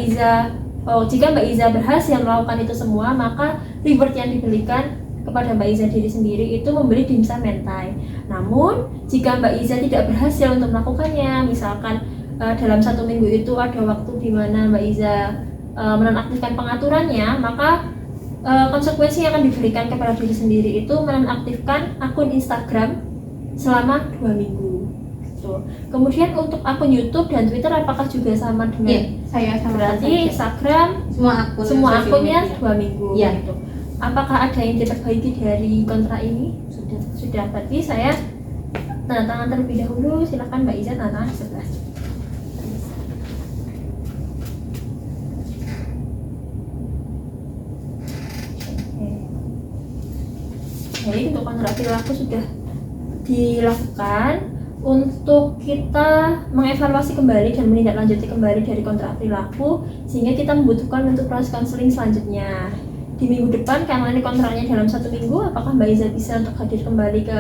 Iza berhasil melakukan itu semua, maka reward yang diberikan kepada Mbak Iza diri sendiri itu membeli dimsum mentai. Namun jika Mbak Iza tidak berhasil untuk melakukannya, misalkan dalam 1 minggu itu ada waktu di mana Mbak Iza menonaktifkan pengaturannya, maka konsekuensi yang akan diberikan kepada diri sendiri itu menonaktifkan akun Instagram selama 2 minggu. Kemudian untuk akun YouTube dan Twitter apakah juga sama dengan? Saya sama. Berarti Instagram semua akunnya 2 minggu. Ya. Gitu. Apakah ada yang diperbaiki dari kontrak ini? Sudah. Berarti saya tanda tangan terlebih dahulu. Silakan Mbak Iza tanda tangan di sebelah. Jadi untuk kontrak perilaku sudah dilakukan. Untuk kita mengevaluasi kembali dan menindaklanjuti kembali dari kontrak perilaku, sehingga kita membutuhkan untuk proses konseling selanjutnya di minggu depan. Karena ini kontraknya dalam 1 minggu, apakah Mbak Iza bisa untuk hadir kembali ke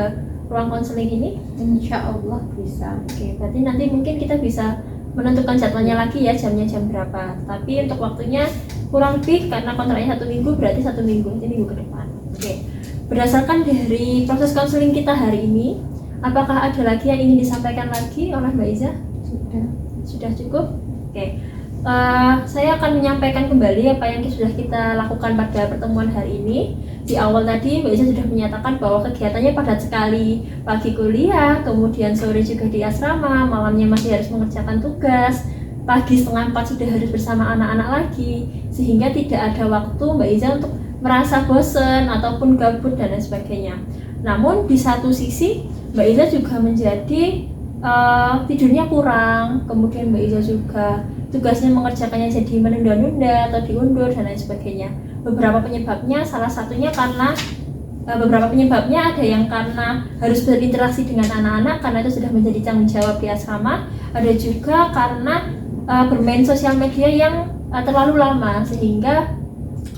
ruang konseling ini? Insya Allah bisa. Oke, berarti nanti mungkin kita bisa menentukan jadwalnya lagi ya, jamnya jam berapa. Tapi untuk waktunya kurang lebih, karena kontraknya 1 minggu, berarti 1 minggu, ini minggu ke depan. Oke. Berdasarkan dari proses konseling kita hari ini, apakah ada lagi yang ingin disampaikan lagi oleh Mbak Iza? Sudah cukup? Oke. Saya akan menyampaikan kembali apa yang sudah kita lakukan pada pertemuan hari ini. Di awal tadi Mbak Iza sudah menyatakan bahwa kegiatannya padat sekali. Pagi kuliah, kemudian sore juga di asrama, malamnya masih harus mengerjakan tugas, pagi 3:30 sudah harus bersama anak-anak lagi, sehingga tidak ada waktu Mbak Iza untuk merasa bosan ataupun gabut dan lain sebagainya. Namun di satu sisi Mbak Iza juga menjadi tidurnya kurang, kemudian Mbak Iza juga tugasnya mengerjakannya jadi menunda-nunda atau diundur dan lain sebagainya. Beberapa penyebabnya, salah satunya karena ada yang karena harus berinteraksi dengan anak-anak karena itu sudah menjadi tanggung jawab di asrama. Ada juga karena bermain sosial media yang terlalu lama sehingga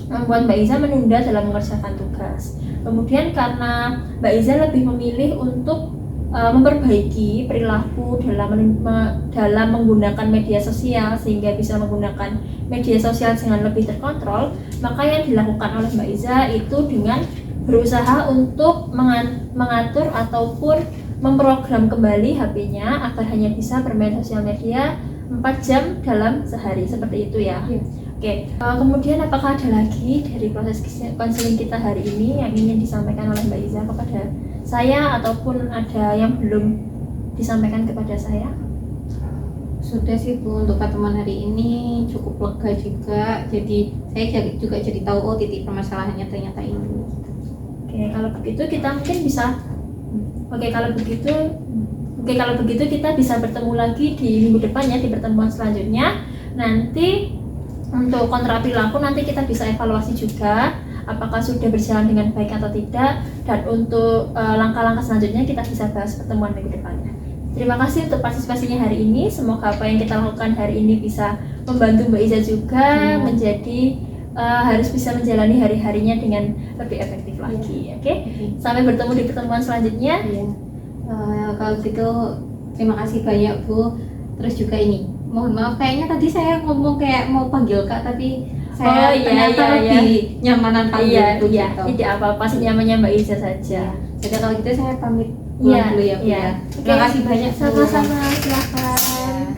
membuat Mbak Iza menunda dalam mengerjakan tugas. Kemudian karena Mbak Iza lebih memilih untuk memperbaiki perilaku dalam menggunakan media sosial sehingga bisa menggunakan media sosial dengan lebih terkontrol, maka yang dilakukan oleh Mbak Iza itu dengan berusaha untuk mengatur ataupun memprogram kembali HP-nya agar hanya bisa bermain sosial media 4 jam dalam sehari, seperti itu ya. Oke, kemudian apakah ada lagi dari proses konseling kita hari ini yang ingin disampaikan oleh Mbak Iza kepada saya ataupun ada yang belum disampaikan kepada saya? Sudah sih Bu, untuk pertemuan hari ini cukup lega juga. Jadi saya juga jadi tahu oh titik permasalahannya ternyata ini. Oke, kalau begitu kita bisa bertemu lagi di minggu depan ya, di pertemuan selanjutnya. Nanti untuk kontra perilaku nanti kita bisa evaluasi juga apakah sudah berjalan dengan baik atau tidak, dan untuk langkah-langkah selanjutnya kita bisa bahas pertemuan minggu depannya. Terima kasih untuk partisipasinya hari ini. Semoga apa yang kita lakukan hari ini bisa membantu Mbak Iza juga menjadi harus bisa menjalani hari-harinya dengan lebih efektif lagi. Oke? Sampai bertemu di pertemuan selanjutnya. Kalau gitu terima kasih banyak Bu. Terus juga ini mohon maaf kayaknya tadi saya ngomong kayak mau panggil Kak tapi saya ternyata lebih nyamanan panggil Bu gitu. Tidak apa-apa, senyamannya Mbak Iza saja. Jadi kalau gitu saya pamit pulang dulu ya Bu ya. Terima kasih banyak. Sama-sama, silakan.